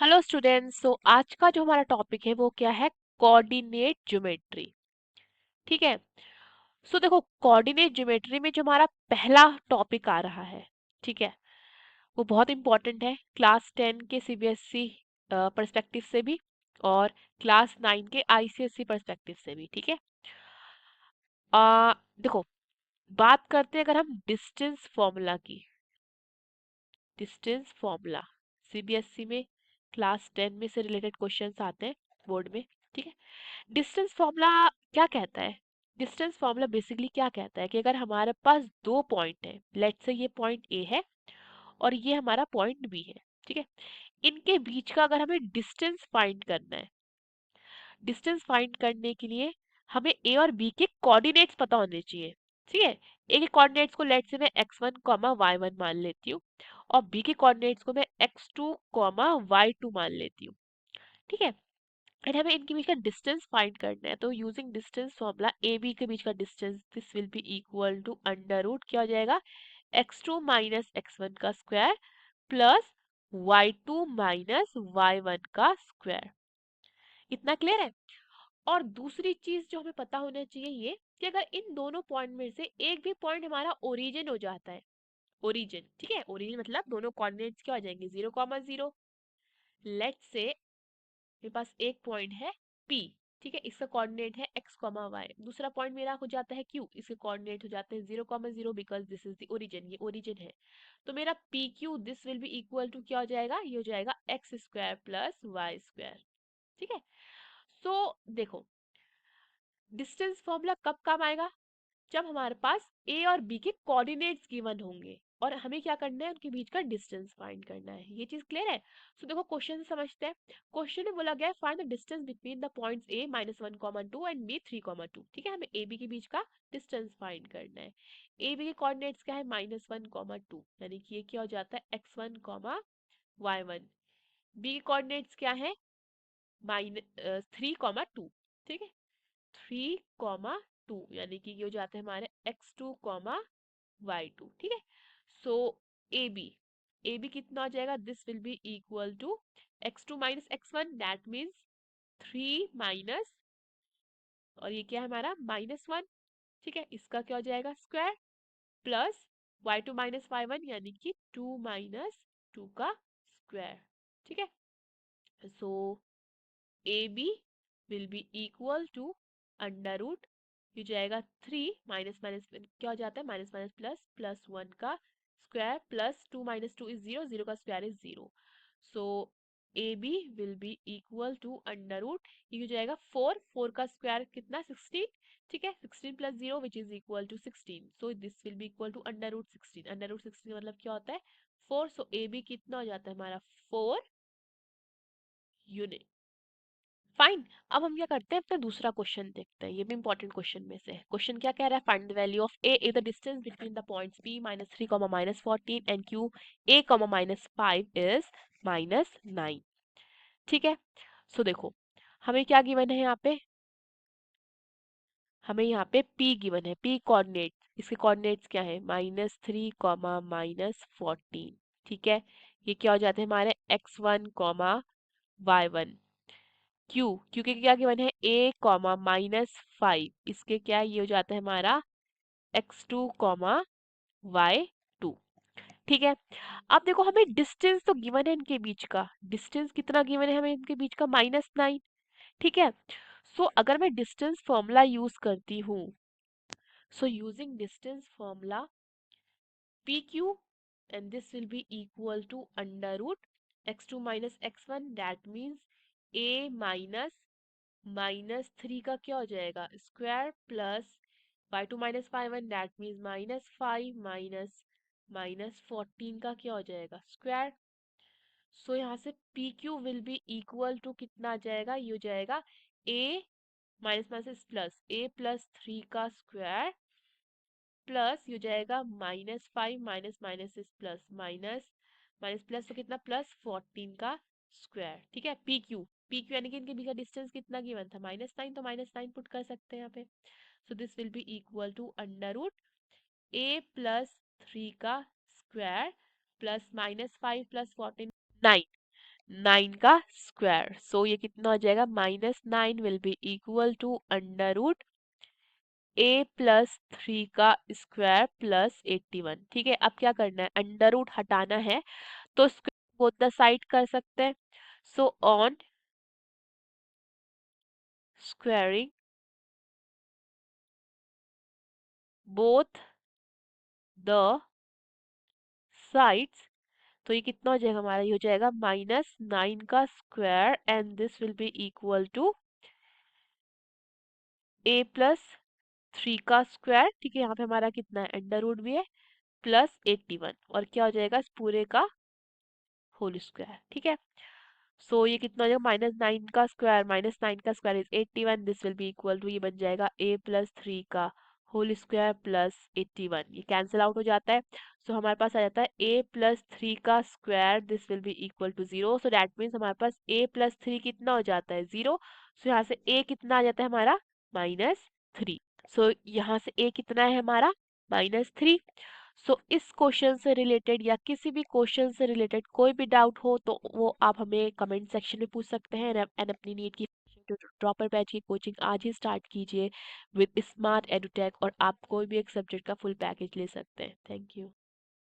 Hello students. तो आज का जो हमारा टॉपिक है वो क्या है? Coordinate geometry. ठीक है। देखो, कोऑर्डिनेट ज्योमेट्री में जो हमारा पहला टॉपिक आ रहा है, ठीक है, वो बहुत इंपॉर्टेंट है क्लास 10 के सीबीएसई पर्सपेक्टिव से भी और क्लास 9 के आईसीएसई पर्सपेक्टिव से भी। ठीक है। देखो, बात करते हैं अगर हम डिस्टेंस फॉर्मूला की। डिस्टेंस फॉर्मूला सीबीएसई में क्लास 10 में से रिलेटेड क्वेश्चंस आते हैं बोर्ड में। ठीक है। डिस्टेंस फॉर्मूला क्या कहता है? डिस्टेंस फॉर्मूला बेसिकली क्या कहता है कि अगर हमारे पास दो पॉइंट है, लेट्स से ये पॉइंट ए है और ये हमारा पॉइंट बी है, ठीक है, इनके बीच का अगर हमें डिस्टेंस फाइंड करना है, डिस्टेंस फाइंड करने के लिए हमें ए और बी के कोऑर्डिनेट्स पता होने चाहिए। ठीक है। ए के कोऑर्डिनेट्स को लेट्स से मैं x1 y1 मान लेती हूँ और बी के कोऑर्डिनेट्स को मैं x2 y2 मान लेती हूँ। ठीक है। एंड हमें इनके बीच का डिस्टेंस फाइंड करना है, तो using distance formula A B के बीच का distance this will be equal to under root क्या हो जाएगा, x2 माइनस x1 का square plus y2 minus y1 का स्क्वायर। इतना क्लियर है? और दूसरी चीज जो हमें पता होना चाहिए ये कि अगर इन दोनों पॉइंट में से एक भी पॉइंट हमारा ओरिजिन हो जाता है, ओरिजिन, ठीक है, ओरिजिन मतलब दोनों कोऑर्डिनेट्स क्या हो जाएंगे, 0,0। लेट्स से मेरे पास एक पॉइंट है P, ठीक है, इसका कोऑर्डिनेट है x, y। दूसरा पॉइंट मेरा हो जाता है Q, इसके कोऑर्डिनेट हो जाते हैं 0,0 because this is the origin, ये ओरिजिन है। तो मेरा PQ this will be equal to क्या हो जाएगा, ये हो जाएगा x square plus y square. ठीक है। देखो, डिस्टेंस फॉर्मूला कब काम आएगा? जब हमारे पास ए और बी के कोऑर्डिनेट्स गिवन होंगे और हमें क्या करना है, उनके बीच का डिस्टेंस फाइंड करना है। ये चीज क्लियर है? देखो, क्वेश्चन समझते हैं। क्वेश्चन में बोला गया है find the distance between the points A -1,2 and B 3,2। ठीक है, हमें ए बी के बीच का डिस्टेंस फाइंड करना है। ए बी के कोऑर्डिनेट्स क्या है, -1,2, यानी कि ये क्या हो जाता है x1 y1। बी के कोऑर्डिनेट्स क्या है, -3,2। ठीक है, 3,2 यानी कि ये हो जाते हैं हमारे x2 y2। ठीक है। So A B, A B कितना हो जाएगा, this will be equal to x2 minus x1, that means 3 minus, और ये क्या है हमारा -1। ठीक है, इसका क्या हो जाएगा square plus y2 minus y1 यानी कि 2 माइनस 2 का स्क्वायर। ठीक है। So A B will be equal to under root, ये जाएगा 3 माइनस माइनस क्या हो जाता है, माइनस माइनस प्लस प्लस 1 का स्क्वायर प्लस 2 माइनस 2 इज 0, 0 का square is 0। So A B will be equal to under root, ये हो जाएगा 4, 4 का स्क्वायर कितना 16। ठीक है, 16 plus 0 which is equal to 16। So this will be equal to under root 16। Under root 16 मतलब क्या होता है 4। सो ए बी कितना हो जाता है हमारा 4 यूनिट। फाइन। अब हम क्या करते हैं, अपना दूसरा क्वेश्चन देखते हैं। ये भी इंपॉर्टेंट क्वेश्चन में से क्वेश्चन क्या कह रहा है, find the value of A is the distance between the points P -3, -14 and Q A, -5 is -9। ठीक है। देखो, हमें क्या गिवन है यहाँ पे, हमें यहाँ पे P गिवन है, P कोऑर्डिनेट, इसके कोऑर्डिनेट्स क्या है, -3, -14। ठीक है, ये क्या हो जाते हैं हमारे x1 y1। क्यू के क्या गिवन है, a -5, इसके क्या है, ये हो जाता है हमारा x2 y2। ठीक है। अब देखो, हमें डिस्टेंस तो गिवन है इनके बीच का, डिस्टेंस कितना गिवन है हमें इनके बीच का, -9। ठीक है। अगर मैं डिस्टेंस फॉर्मूला यूज करती हूँ, using distance formula PQ, and this will be equal to under root x2 minus x1, that means a -3 का क्या हो जाएगा square plus y2 minus y1, that means -5 -14 का क्या हो जाएगा स्क्वायर। यहाँ से PQ will be equal to कितना आ जाएगा, ये हो जाएगा a minus minus plus a plus 3 का स्क्वायर प्लस ये हो जाएगा -5 minus minus is plus minus minus plus, तो कितना प्लस 14 का स्क्वायर। ठीक है। पी क्यू यानी कि इनके बीच का डिस्टेंस कितना गिवन था, -9, तो -9 पुट कर सकते हैं यहाँ पे। This will be equal to under root a plus 3 का स्क्वायर प्लस -5 प्लस 14, 9। 9 का स्क्वायर। सो ये कितना हो जाएगा, -9 will be equal to under root a+3 का स्क्वायर प्लस 81। ठीक है, अब क्या करना है, अंडर रूट हटाना है तो स्क्वायर बोथ द साइड कर सकते हैं। So on squaring both the sides, तो ये कितना हो जाएगा हमारा, ये हो जाएगा -9 का square and this will be equal to a+3 का स्क्वायर। ठीक है, यहाँ पे हमारा कितना है, अंडर रूट भी है, प्लस 81, और क्या हो जाएगा इस पूरे का होल स्क्वायर। ठीक है, सो ये कितना हो जाएगा, -9 का स्क्वायर, -9 का square is 81, this will be equal to, ये बन जाएगा a+3 का होल स्क्वायर प्लस 81, ये कैंसिल आउट हो जाता है। सो हमारे पास आ जाता है a+3 का square, this will be equal to 0। So that means हमारे पास a+3 कितना हो जाता है, 0। सो यहाँ से a कितना आ जाता है हमारा, -3। सो यहाँ से a कितना है हमारा, -3। सो इस क्वेश्चन से रिलेटेड या किसी भी क्वेश्चन से रिलेटेड कोई भी डाउट हो तो वो आप हमें कमेंट सेक्शन में पूछ सकते हैं। एंड अपनी नीट की प्रॉपर बैच की कोचिंग आज ही स्टार्ट कीजिए विद स्मार्ट एडुटेक, और आप कोई भी एक सब्जेक्ट का फुल पैकेज ले सकते हैं। Thank you.